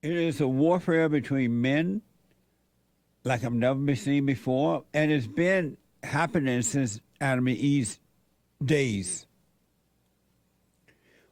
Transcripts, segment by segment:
It is a warfare between men like I've never been seen before, and it's been happening since Adam and Eve's days.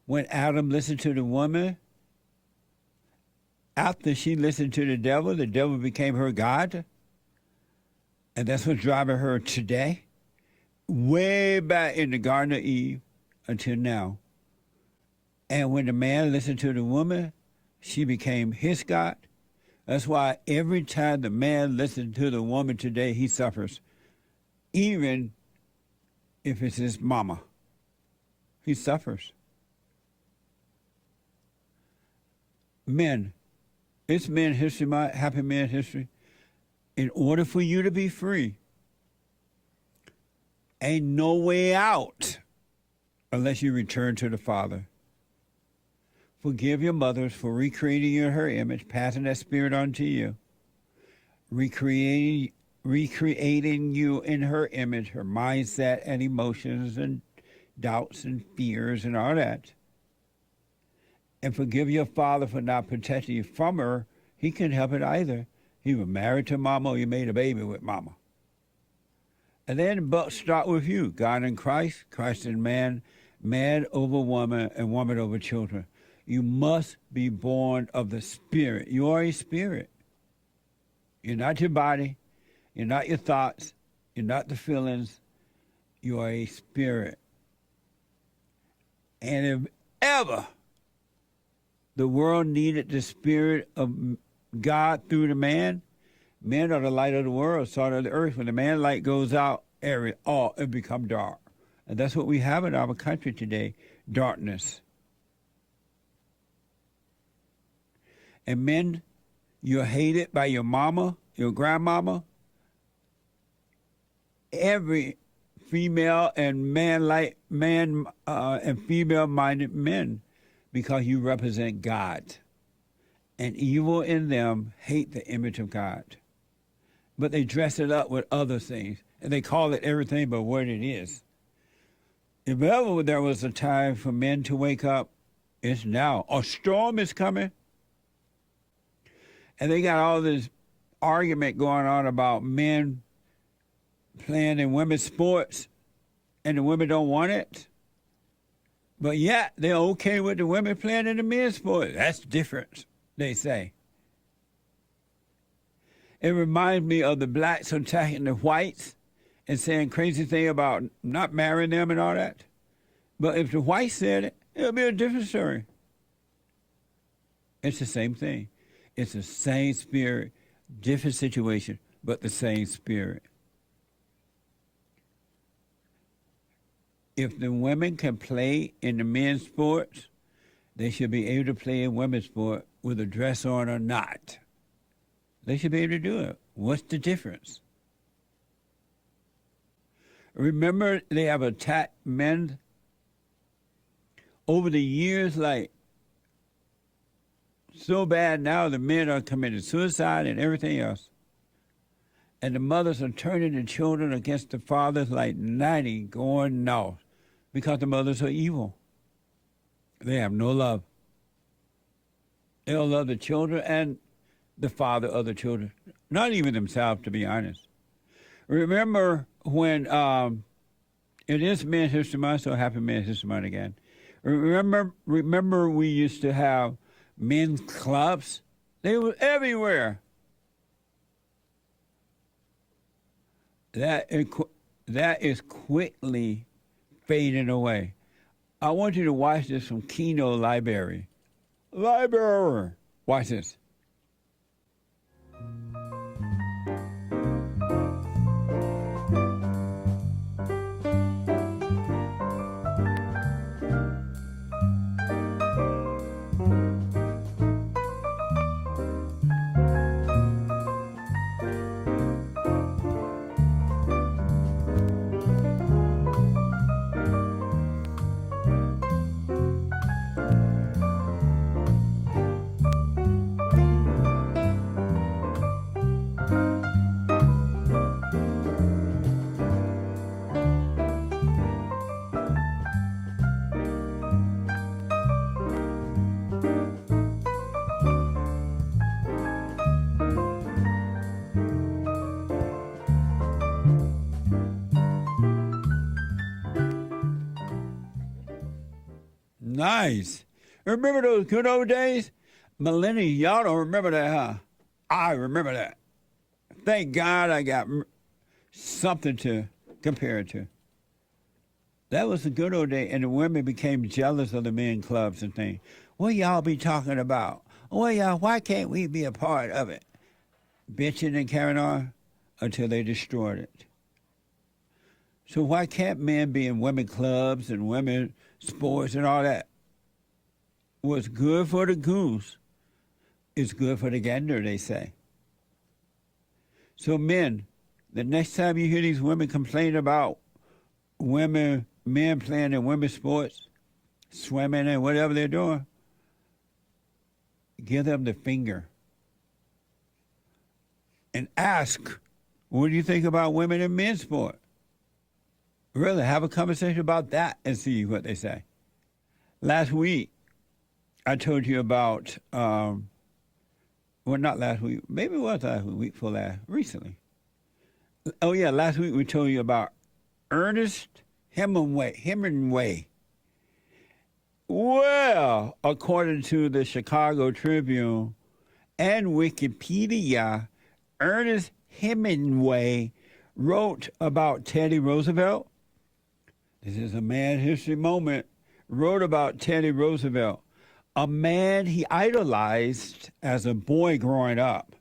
When Adam listened to the woman, after she listened to the devil became her God, and that's what's driving her today, way back in the Garden of Eve until now. And when the man listened to the woman, she became his God. That's why every time the man listens to the woman today, he suffers, even if it's his mama. He suffers. Men, it's Men History Month, Happy Men History. In order for you to be free, ain't no way out unless you return to the Father. Forgive your mothers for recreating you in her image, passing that spirit on to you, recreating you in her image, her mindset and emotions and doubts and fears and all that. And forgive your father for not protecting you from her. He couldn't help it either. He was married to mama or you made a baby with mama. And then the buck start with you, God in Christ, Christ in man, man over woman, and woman over children. You must be born of the Spirit. You are a spirit. You're not your body. You're not your thoughts. You're not the feelings. You are a spirit. And if ever the world needed the Spirit of God through the man, men are the light of the world, salt of the earth. When the man light goes out, it becomes dark. And that's what we have in our country today, darkness. And men, you're hated by your mama, your grandmama, every female and and female-minded men, because you represent God. And evil in them hate the image of God. But they dress it up with other things, and they call it everything but what it is. If ever there was a time for men to wake up, it's now. A storm is coming. And they got all this argument going on about men playing in women's sports, and the women don't want it. But yet, they're okay with the women playing in the men's sport. That's different, they say. It reminds me of the blacks attacking the whites and saying crazy things about not marrying them and all that. But if the whites said it, it'll be a different story. It's the same thing. It's the same spirit, different situation, but the same spirit. If the women can play in the men's sports, they should be able to play in women's sport with a dress on or not. They should be able to do it. What's the difference? Remember, they have attacked men over the years like so bad now the men are committing suicide and everything else. And the mothers are turning the children against the fathers like 90 going north because the mothers are evil. They have no love. They don't love the children and the father of the children, not even themselves, to be honest. Remember when it is Men's History Month, so happy Men's History Month again. Remember we used to have men's clubs? They were everywhere. That is quickly fading away. I want you to watch this from Kino Library. Watch this. Nice. Remember those good old days? Millennials, y'all don't remember that, huh? I remember that. Thank God I got something to compare it to. That was the good old day, and the women became jealous of the men clubs and things. What y'all be talking about? Well, y'all, why can't we be a part of it? Bitching and carrying on until they destroyed it. So why can't men be in women clubs and women sports and all that? What's good for the goose is good for the gander, they say. So men, the next time you hear these women complain about men playing in women's sports, swimming and whatever they're doing, give them the finger and ask, what do you think about women in men's sport? Really, have a conversation about that and see what they say. Last week, I told you about, well, not last week, maybe it was last week before last, recently. Oh, yeah, last week we told you about Ernest Hemingway. Well, according to the Chicago Tribune and Wikipedia, Ernest Hemingway wrote about Teddy Roosevelt. This is a man history moment. Wrote about Teddy Roosevelt, a man he idolized as a boy growing up.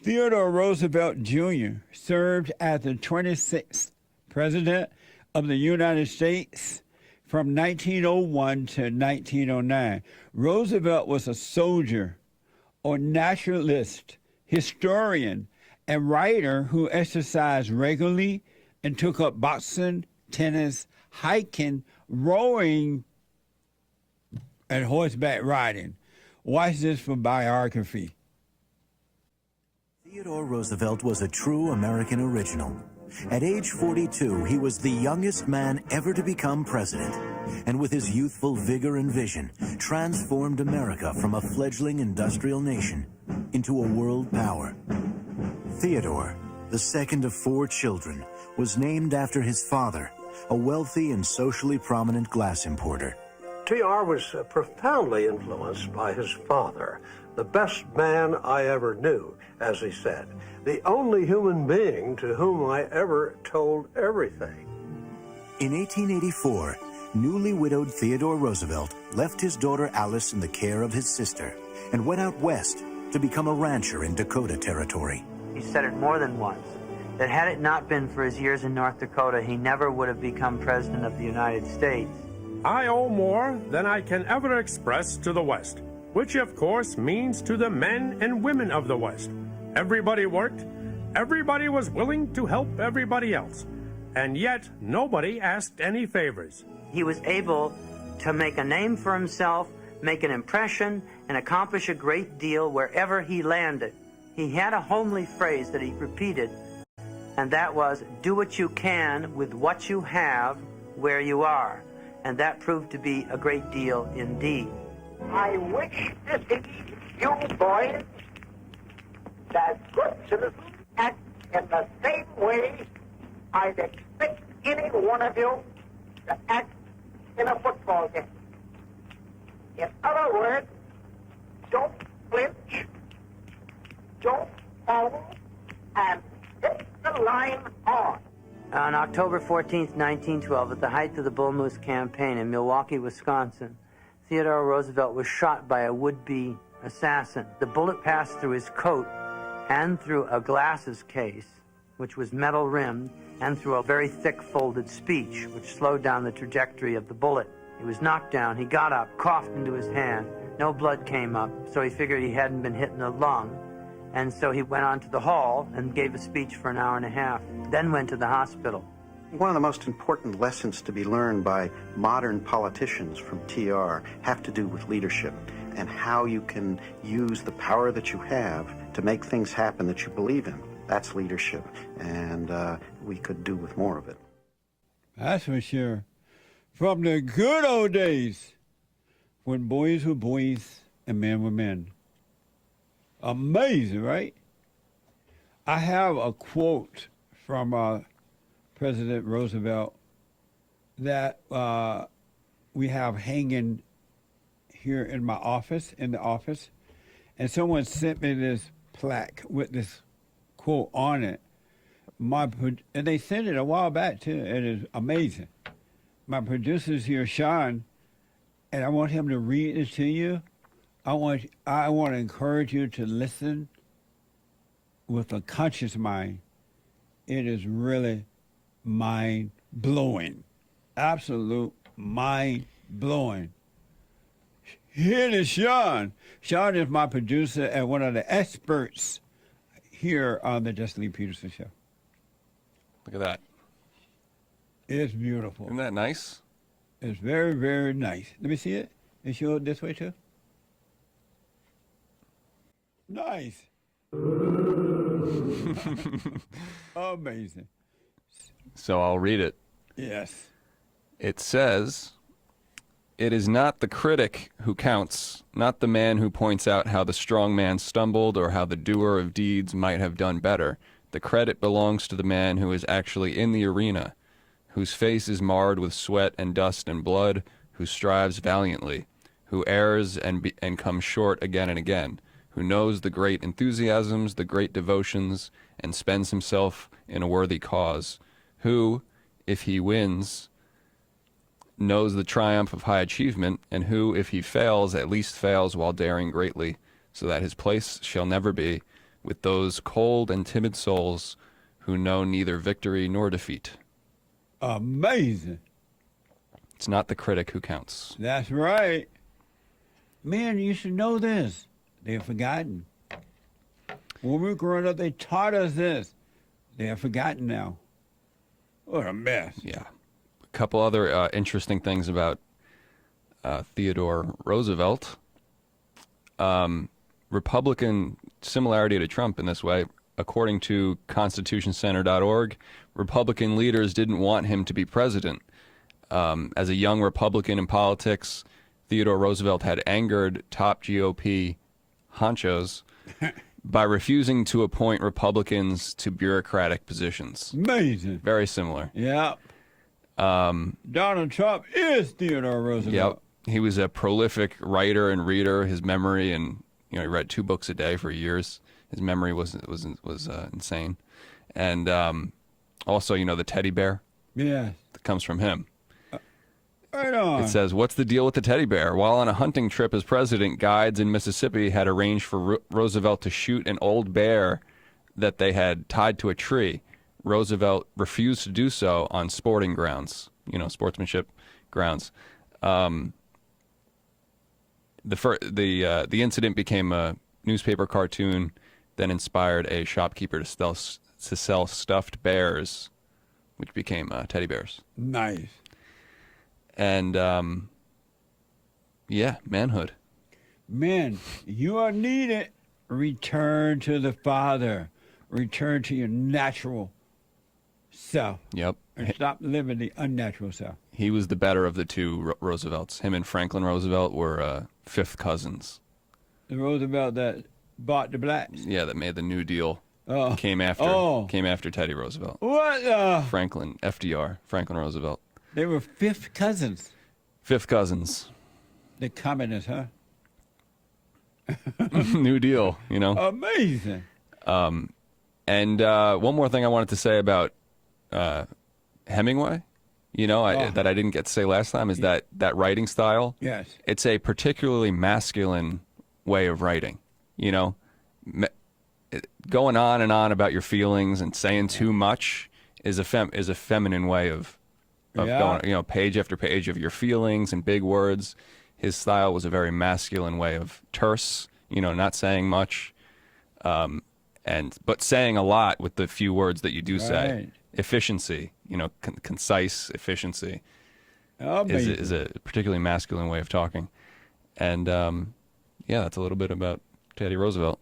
Theodore Roosevelt Jr. served as the 26th President of the United States from 1901 to 1909. Roosevelt was a soldier or naturalist, historian, and writer who exercised regularly and took up boxing, tennis, hiking, rowing, and horseback riding. Watch this for biography. Theodore Roosevelt was a true American original. At age 42, he was the youngest man ever to become president, and with his youthful vigor and vision, transformed America from a fledgling industrial nation into a world power. Theodore, the second of 4 children, was named after his father, a wealthy and socially prominent glass importer. TR was profoundly influenced by his father, the best man I ever knew, as he said, the only human being to whom I ever told everything. In 1884, newly widowed Theodore Roosevelt left his daughter Alice in the care of his sister and went out west to become a rancher in Dakota Territory. He said it more than once, that had it not been for his years in North Dakota, he never would have become President of the United States. I owe more than I can ever express to the West, which of course means to the men and women of the West. Everybody worked, everybody was willing to help everybody else, and yet nobody asked any favors. He was able to make a name for himself, make an impression, and accomplish a great deal wherever he landed. He had a homely phrase that he repeated, and that was, do what you can with what you have where you are. And that proved to be a great deal indeed. I wish to see you boys, as good citizens, act in the same way I'd expect any one of you to act in a football game. In other words, don't flinch, don't follow, and hit the line hard. On October 14th, 1912, at the height of the Bull Moose campaign in Milwaukee, Wisconsin, Theodore Roosevelt was shot by a would-be assassin. The bullet passed through his coat and through a glasses case, which was metal-rimmed, and through a very thick folded speech, which slowed down the trajectory of the bullet. He was knocked down. He got up, coughed into his hand. No blood came up, so he figured he hadn't been hit in the lung. And so he went on to the hall and gave a speech for an hour and a half, then went to the hospital. One of the most important lessons to be learned by modern politicians from TR have to do with leadership and how you can use the power that you have to make things happen that you believe in. That's leadership, and we could do with more of it. That's for sure. From the good old days, when boys were boys and men were men. Amazing, right? I have a quote from President Roosevelt that we have hanging here in my office, and someone sent me this plaque with this quote on it. And they sent it a while back too. It is amazing. My producer's here, Sean, and I want him to read it to you. I want to encourage you to listen with a conscious mind. It is really mind blowing, absolute mind blowing. Here is Sean. Sean is my producer and one of the experts here on the Jesse Lee Peterson Show. Look at that. It's beautiful. Isn't that nice? It's very, very nice. Let me see it. And show it this way too. Nice. Amazing. So I'll read it. Yes. It says, "It is not the critic who counts, not the man who points out how the strong man stumbled or how the doer of deeds might have done better. The credit belongs to the man who is actually in the arena, whose face is marred with sweat and dust and blood, who strives valiantly, who errs and comes short again and again, who knows the great enthusiasms, the great devotions, and spends himself in a worthy cause, who, if he wins, knows the triumph of high achievement, and who, if he fails, at least fails while daring greatly, so that his place shall never be with those cold and timid souls who know neither victory nor defeat." Amazing. It's not the critic who counts. That's right. Man, you should know this. They've forgotten. When we were growing up, they taught us this. They have forgotten now. What a mess. Yeah. A couple other interesting things about Theodore Roosevelt. Republican similarity to Trump in this way. According to constitutioncenter.org, Republican leaders didn't want him to be president. As a young Republican in politics, Theodore Roosevelt had angered top GOP honchos by refusing to appoint Republicans to bureaucratic positions. Amazing. Very similar. Yep. Donald Trump is Theodore Roosevelt. Yep. He was a prolific writer and reader. His memory, and he read 2 books a day for years. His memory was insane. And also, the teddy bear. Yeah. That comes from him. Right on. It says, "What's the deal with the teddy bear? While on a hunting trip as president, guides in Mississippi had arranged for Roosevelt to shoot an old bear that they had tied to a tree. Roosevelt refused to do so on sporting grounds, sportsmanship grounds. The incident became a newspaper cartoon, then inspired a shopkeeper to sell stuffed bears, which became teddy bears." Nice. And, manhood. Men, you are needed. Return to the Father. Return to your natural self. Yep. And stop living the unnatural self. He was the better of the two Roosevelts. Him and Franklin Roosevelt were fifth cousins. The Roosevelt that bought the blacks. Yeah, that made the New Deal. Oh. Came after Teddy Roosevelt. What? Franklin Roosevelt. They were fifth cousins. Fifth cousins. The communists, huh? New Deal, Amazing. And one more thing I wanted to say about Hemingway, that I didn't get to say last time, is that writing style. Yes. It's a particularly masculine way of writing, going on and on about your feelings and saying too much is a feminine way of going, page after page of your feelings and big words. His style was a very masculine way of terse, not saying much, but saying a lot with the few words that you do say. Efficiency, concise efficiency is a particularly masculine way of talking. And that's a little bit about Teddy Roosevelt.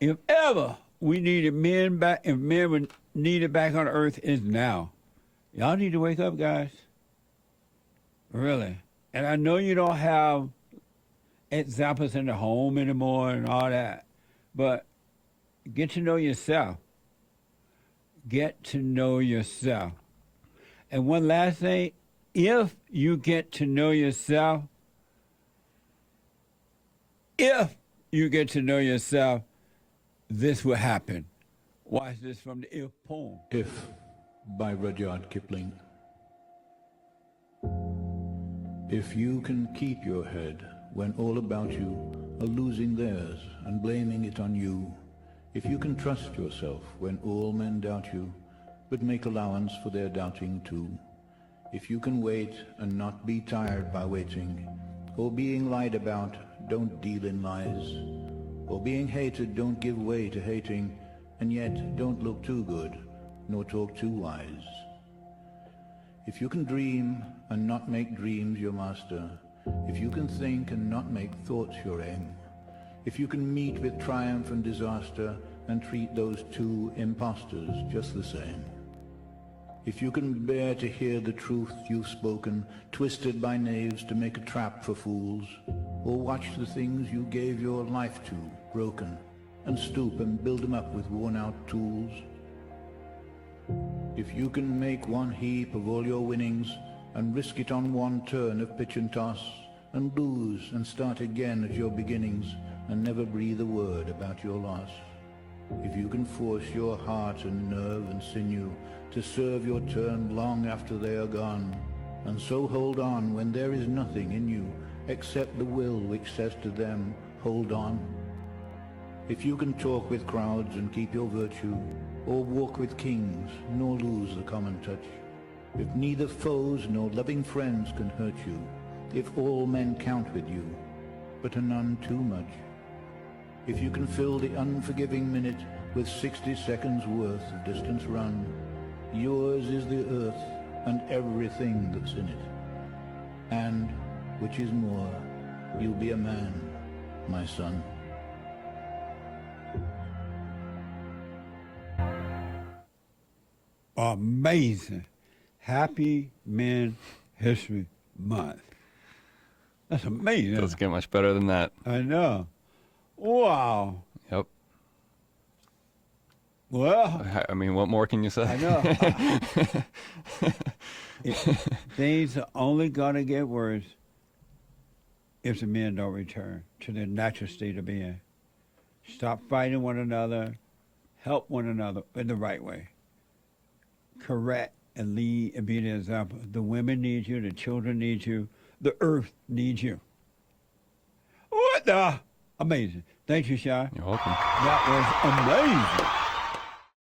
If ever we needed men back, if men were needed back on Earth, is now. Y'all need to wake up, guys. Really. And I know you don't have examples in the home anymore and all that, but get to know yourself. Get to know yourself. And one last thing, if you get to know yourself, if you get to know yourself, this will happen. Watch this from the If poem. If by Rudyard Kipling. If you can keep your head when all about you are losing theirs and blaming it on you, if you can trust yourself when all men doubt you, but make allowance for their doubting too, if you can wait and not be tired by waiting, or being lied about, don't deal in lies, or being hated, don't give way to hating, and yet don't look too good, nor talk too wise. If you can dream and not make dreams your master, if you can think and not make thoughts your aim, if you can meet with triumph and disaster and treat those two impostors just the same, if you can bear to hear the truth you've spoken, twisted by knaves to make a trap for fools, or watch the things you gave your life to broken, and stoop and build them up with worn-out tools, if you can make one heap of all your winnings and risk it on one turn of pitch and toss, and lose and start again at your beginnings and never breathe a word about your loss, if you can force your heart and nerve and sinew to serve your turn long after they are gone, and so hold on when there is nothing in you except the will which says to them, hold on. If you can talk with crowds and keep your virtue, or walk with kings nor lose the common touch, if neither foes nor loving friends can hurt you, if all men count with you, but are none too much, if you can fill the unforgiving minute with 60 seconds worth of distance run, yours is the earth and everything that's in it. And, which is more, you'll be a man, my son. Amazing. Happy Men History Month. That's amazing. Doesn't get much better than that. I know. Wow. Yep. Well, I mean, what more can you say? I know. Things are only going to get worse if the men don't return to their natural state of being. Stop fighting one another. Help one another in the right way. Correct and lead and be the example. The women need you. The children need you. The earth needs you. What the? Amazing. Thank you, Sean. You're welcome. That was amazing.